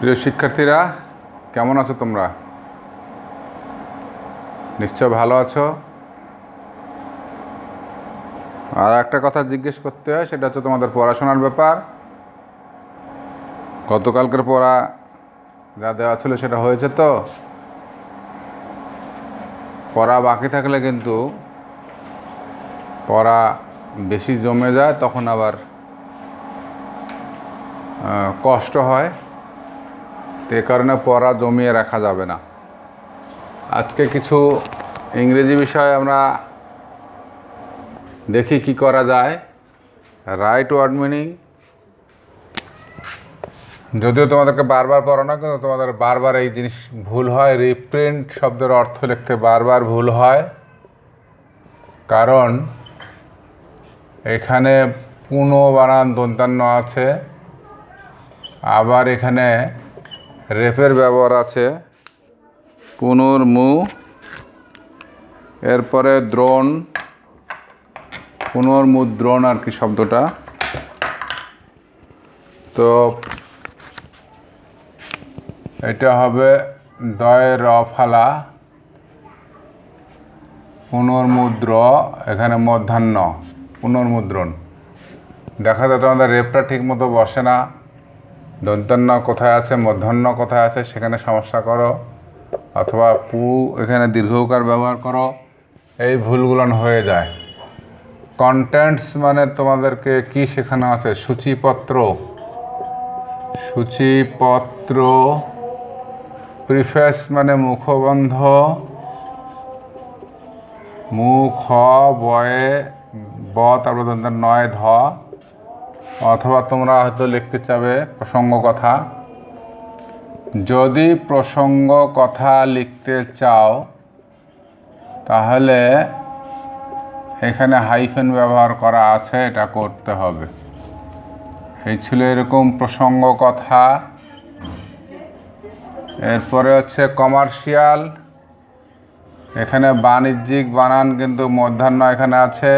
প্রিয় শিক্ষার্থীরা, কেমন আছো তোমরা? নিশ্চয় ভালো আছো। আর একটা কথা জিজ্ঞেস করতে হয়, সেটা হচ্ছে তোমাদের পড়াশোনার ব্যাপার। গতকালকের পড়া যা দেওয়া ছিল সেটা হয়েছে তো? পড়া বাকি থাকলে কিন্তু পড়া বেশি জমে যায়, তখন আবার কষ্ট হয়। তো এ কারণে পড়া জমিয়ে রাখা যাবে না। আজকে কিছু ইংরেজি বিষয় আমরা দেখি কি করা যায়। রাইট ওয়ার্ড মিনিং, যদিও তোমাদেরকে বারবার পড়ানো, কিন্তু তোমাদের বারবার এই জিনিস ভুল হয়। রিপ্রিন্ট শব্দের অর্থ লিখতে বারবার ভুল হয়, কারণ এখানে পুনঃ বানান দন্তান্ন আছে, আবার এখানে রেফের ব্যবহার আছে, পুনর্মু, এরপরে দ্রোণ, পুনর্মুদ্রণ আর কি শব্দটা। তো এটা হবে দয় র ফালা, পুনর্মুদ্র, এখানে মধ্যাহ্ন, পুনর্মুদ্রণ। দেখা যায় তোমাদের রেপটা ঠিক মতো বসে না, দন্তান্ন কোথায় আছে, মধ্যাহ্ন কোথায় আছে, সেখানে সমস্যা করো, অথবা পু এখানে দীর্ঘকার ব্যবহার করো, এই ভুলগুলো হয়ে যায়। কন্টেন্টস মানে তোমাদেরকে কি শেখানো আছে? সূচিপত্র, সূচিপত্র। প্রিফেস মানে মুখবন্ধ, মুখ বয়ে ব, তারপর নয় ধ, অথবা তোমরা হয়তো লিখতে চাবে প্রসঙ্গ কথা। যদি প্রসঙ্গ কথা লিখতে চাও তাহলে এখানে হাইফেন ব্যবহার করা আছে, এটা করতে হবে। এই ছিল এরকম প্রসঙ্গ কথা। এরপরে হচ্ছে কমার্শিয়াল, এখানে বাণিজ্যিক বানান কিন্তু মধ্যাহ্ন এখানে আছে,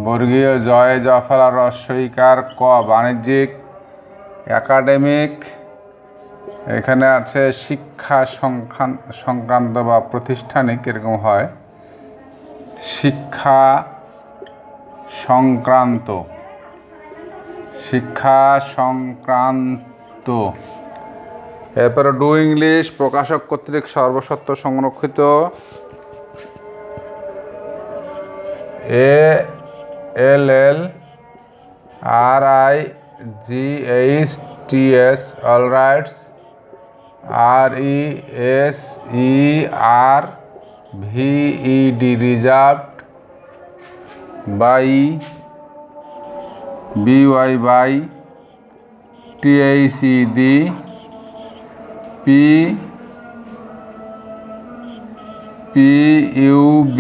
বর্গীয় জয় জফলা রস্বইকার ক, বাণিজ্যিক। একাডেমিক, এখানে আছে শিক্ষা সংক্রান্ত বা প্রতিষ্ঠানিক, এরকম হয়, শিক্ষা সংক্রান্ত, শিক্ষা সংক্রান্ত। এরপরে ডু ইংলিশ, প্রকাশক কর্তৃক সর্বস্বত্ব সংরক্ষিত, ALLRIGHTS, all rights, RESERVED, reserved, by, BY by, TACD, PUB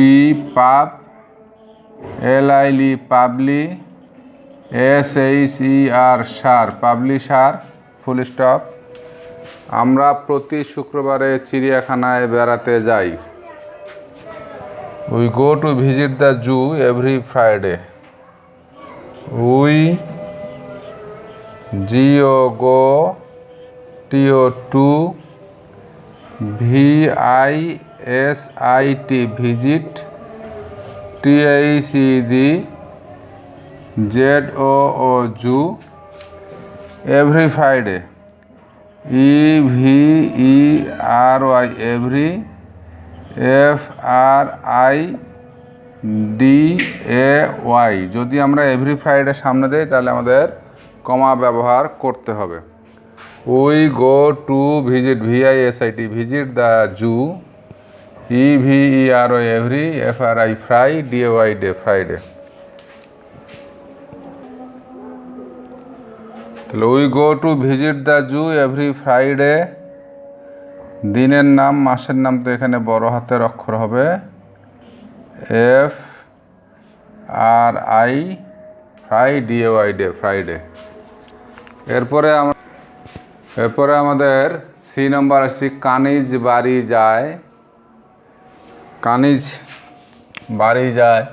pub, LIL পাবলি, SHER সার, পাবলিশার, ফুল স্টপ। আমরা প্রতি শুক্রবারে চিড়িয়াখানায় বেড়াতে যাই। We go to visit the zoo every Friday. We, GO go, TO to, VISIT visit, TACD ZOO zoo, every Friday, EVERY every, FRIDAY। যদি আমরা এভরি ফ্রাইডে সামনে দেই তাহলে আমাদের কমা ব্যবহার করতে হবে। We go to visit, VISIT visit the zoo, EVERY every, FRI Fri, DAY day, Friday. তাহলে we go to visit the zoo every Friday. দিনের নাম, মাসের নাম তো এখানে বড় হাতের অক্ষর হবে, FRI Fri, DAY day, Friday. এরপরে আমাদের সি নম্বর আসছি, কানিজ বাড়ি যায়। কানিজ বাড়ি যায়,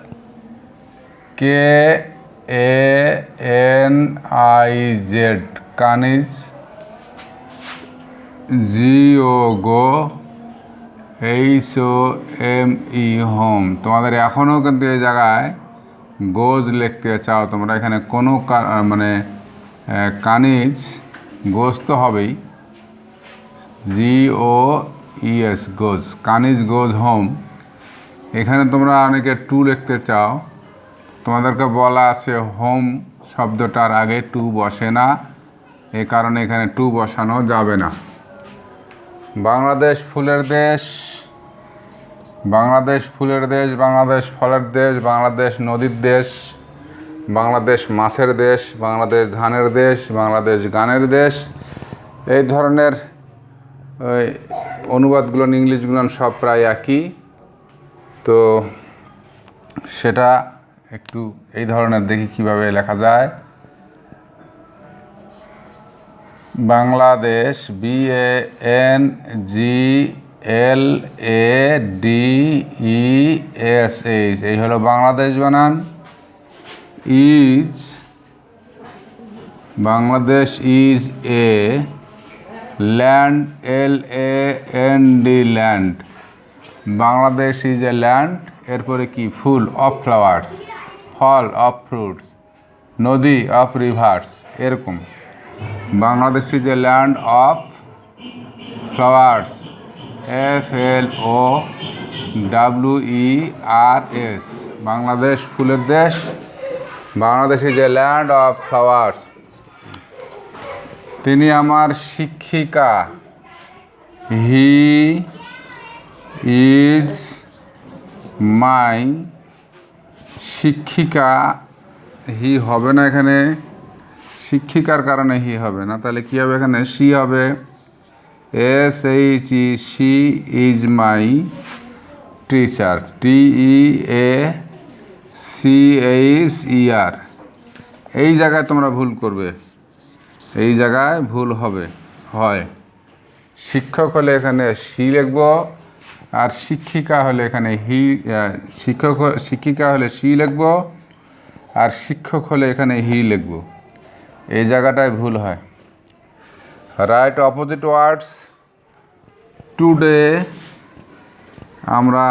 KANIZ, কানিজ GO গো, HOME হোম। তোমাদের এখনও কিন্তু এই জায়গায় গোজ লিখতে চাও তোমরা, এখানে কোনো মানে কানিজ, গোজ তো হবেই, GOES গোজ, কানিজ গোজ হোম। এখানে তোমরা অনেকে টু লিখতে চাও, তোমাদেরকে বলা আছে হোম শব্দটার আগে টু বসে না, এই কারণে এখানে টু বসানো যাবে না। বাংলাদেশ ফুলের দেশ, বাংলাদেশ ফুলের দেশ, বাংলাদেশ ফলের দেশ, বাংলাদেশ নদীর দেশ, বাংলাদেশ মাছের দেশ, বাংলাদেশ ধানের দেশ, বাংলাদেশ গানের দেশ। এই ধরনের অনুবাদগুলো ইংলিশগুলো সব প্রায় একই, তো সেটা একটু এই ধরনের দেখি কিভাবে লেখা যায়। বাংলাদেশ BANGLADESH, এই হলো বাংলাদেশ বানান। Is, Bangladesh is a land, LAND land, Bangladesh is a land. এরপরে কি, ফুল অফ ফ্লাওয়ার্স, ফল অফ ফ্রুটস, নদী অফ রিভার্স, এরকম। Bangladesh is a land of flowers, FLOWERS, Bangladesh ফুলের দেশ। Bangladesh is a land of flowers. তিনি আমার শিক্ষিকা, হি ইজ মাই শিক্ষিকা। হি হবে না এখানে, শিক্ষিকার কারণে হি হবে না, তাহলে কী হবে এখানে, সি হবে। SHE, she is my teacher, TEACHER। এই জায়গায় তোমরা ভুল করবে, এই জায়গায় ভুল হবে, হয় শিক্ষক হলে এখানে সি লিখব, আর শিক্ষিকা হলে এখানে হি, শিক্ষিকা হলে সি লিখব, আর শিক্ষক হলে এখানে হি লিখব। এই জায়গাটায় ভুল হয়। Right opposite words. টুডে আমরা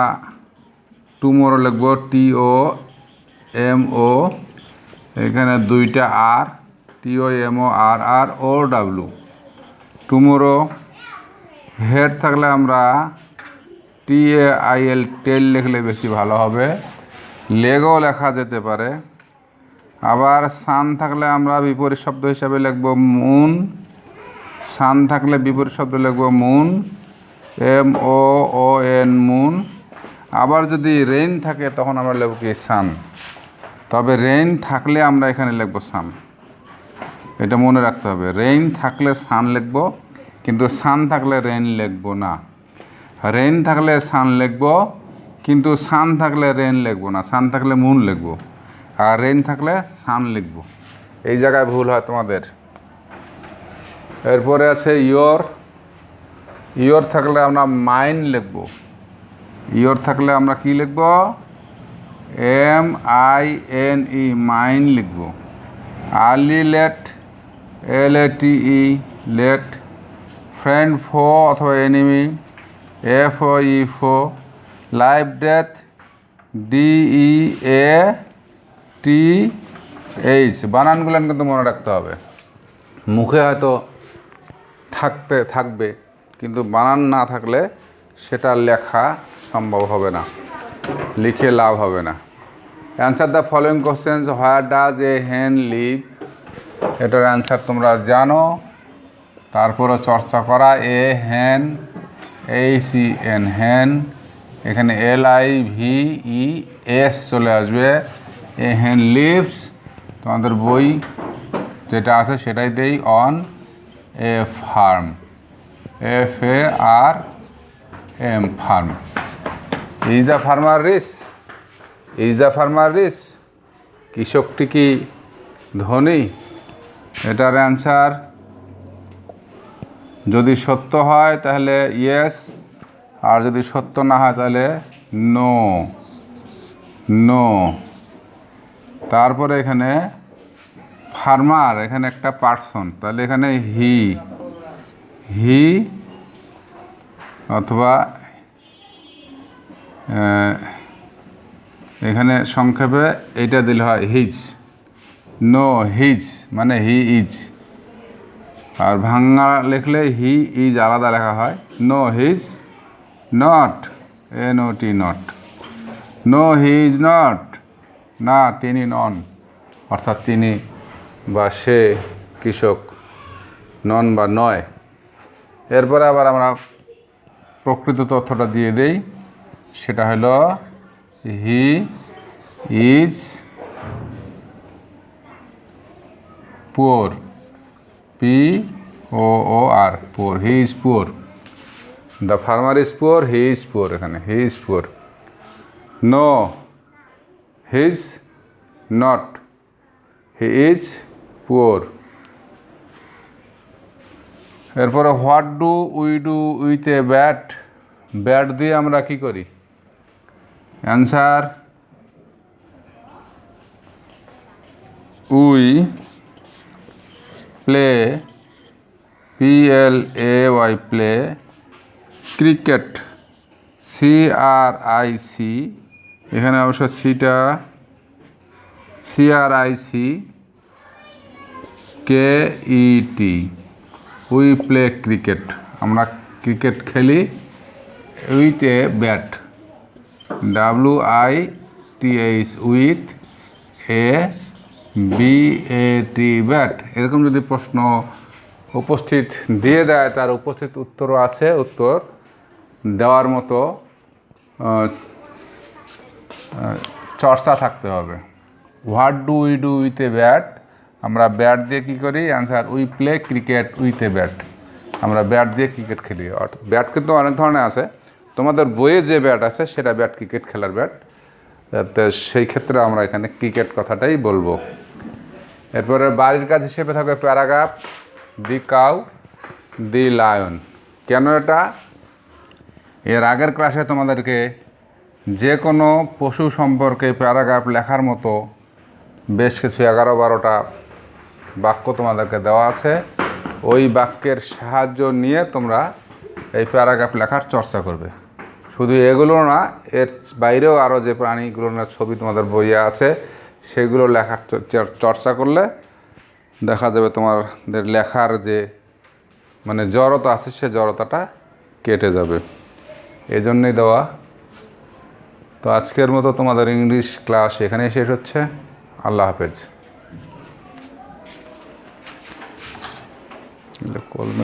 টুমোরো লিখব, TOMO, এখানে দুইটা আর, TOMORROW, টুমোরো। হেড থাকলে আমরা TAIL, টেল লিখলে বেশি ভালো হবে, লেগও লেখা যেতে পারে। আবার সান থাকলে আমরা বিপরীত শব্দ হিসাবে লিখব মুন, সান থাকলে বিপরীত শব্দ লিখব মুন, MOON, মুন। আবার যদি রেইন থাকে তখন আমরা লিখব কি, সান। তবে রেইন থাকলে আমরা এখানে লিখব সান, এটা মনে রাখতে হবে। রেইন থাকলে সান লিখব, কিন্তু সান থাকলে রেইন লিখব না। রেইন থাকলে সান লিখব, কিন্তু সান থাকলে রেইন লিখব না। সান থাকলে মুন লিখব, আর রেইন থাকলে সান লিখব। এই জায়গায় ভুল হয় তোমাদের। এরপরে আছে ইয়োর। ইয়োর থাকলে আমরা মাইন লিখব, ইয়োর থাকলে আমরা কি লিখব, MINE, মাইন লিখব। Early late, LATE, late. Friend, foe অথবা enemy, FOE, foe. Life death, DEATH, বানানগুলো কিন্তু মনে রাখতে হবে। মুখে হয়তো থাকবে, কিন্তু বানান না থাকলে সেটা লেখা সম্ভব হবে না, লিখে লাভ হবে না। Answer the following questions. Where does a হেন লিভ, এটার অ্যান্সার তোমরা জানো, তারপরে চর্চা করা। এ হেন, HEN, হেন, এখানে LIVES চলে আসবে। এ হেন লিভস, তোমাদের বই যেটা আছে সেটাই দেই, on a farm, FARM, farm. Is the farmer rich, is the farmer rich, কৃষকটি কি ধনী? এটার অ্যান্সার যদি সত্য হয় তাহলে ইয়েস, আর যদি সত্য না হয় তাহলে নো, নো। তারপরে এখানে ফার্মার, এখানে একটা পার্সন, তাহলে এখানে হি অথবা এখানে সংক্ষেপে এইটা দিলে হয় হিজ। নো হিজ মানে হি ইজ, আর ভাঙা লিখলে হি ইজ আলাদা লেখা হয়। No he's not, NOT not. No he is not, না তিনি নন, অর্থাৎ তিনি বা সে কৃষক নন বা নয়। এরপরে আবার আমরা প্রকৃত তথ্যটা দিয়ে দেই, সেটা হলো he is poor, POOR, poor, he is poor. The farmer is poor, he is poor, এখানে he is poor. No he's not, he is poor. এরপরে what do we do with a bat, bat দিয়ে আমরা কি করি? Answer we play, PLAY play, cricket, CRIC, এখানে অবশ্য সিটা CRIC KET, we play cricket, আমরা ক্রিকেট খেলি with a bat, WITH with a BAT bat. এরকম যদি প্রশ্ন উপস্থিত দিয়ে দেয়, তার উপস্থিত উত্তরও আছে, উত্তর দেওয়ার মতো চর্চা থাকতে হবে। What do we do with a bat, আমরা ব্যাট দিয়ে কী করি? Answer we play cricket with a bat, আমরা ব্যাট দিয়ে ক্রিকেট খেলি। ব্যাট কিন্তু অনেক ধরনের আছে, তোমাদের বইয়ে যে ব্যাট আছে সেটা ব্যাট ক্রিকেট খেলার ব্যাট, তো সেই ক্ষেত্রে আমরা এখানে ক্রিকেট কথাটাই বলবো। এরপরে বাড়ির কাজ হিসেবে থাকবে paragraph, the cow, the lion. কেন এটা? এর আগের ক্লাসে তোমাদেরকে যে কোনো পশু সম্পর্কে প্যারাগ্রাফ লেখার মতো বেশ কিছু 11-12টা বাক্য তোমাদেরকে দেওয়া আছে। ওই বাক্যের সাহায্য নিয়ে তোমরা এই প্যারাগ্রাফ লেখার চর্চা করবে। শুধু এগুলো না, এর বাইরেও আরও যে প্রাণীগুলোর ছবি তোমাদের বইয়ে আছে সেগুলো লেখার চর্চা করলে দেখা যাবে তোমাদের লেখার যে মানে জড়তা আছে সে জড়তাটা কেটে যাবে, এই জন্যই দেওয়া। তো আজকের মতো তোমাদের ইংলিশ ক্লাস এখানেই শেষ হচ্ছে। আল্লাহ হাফেজ।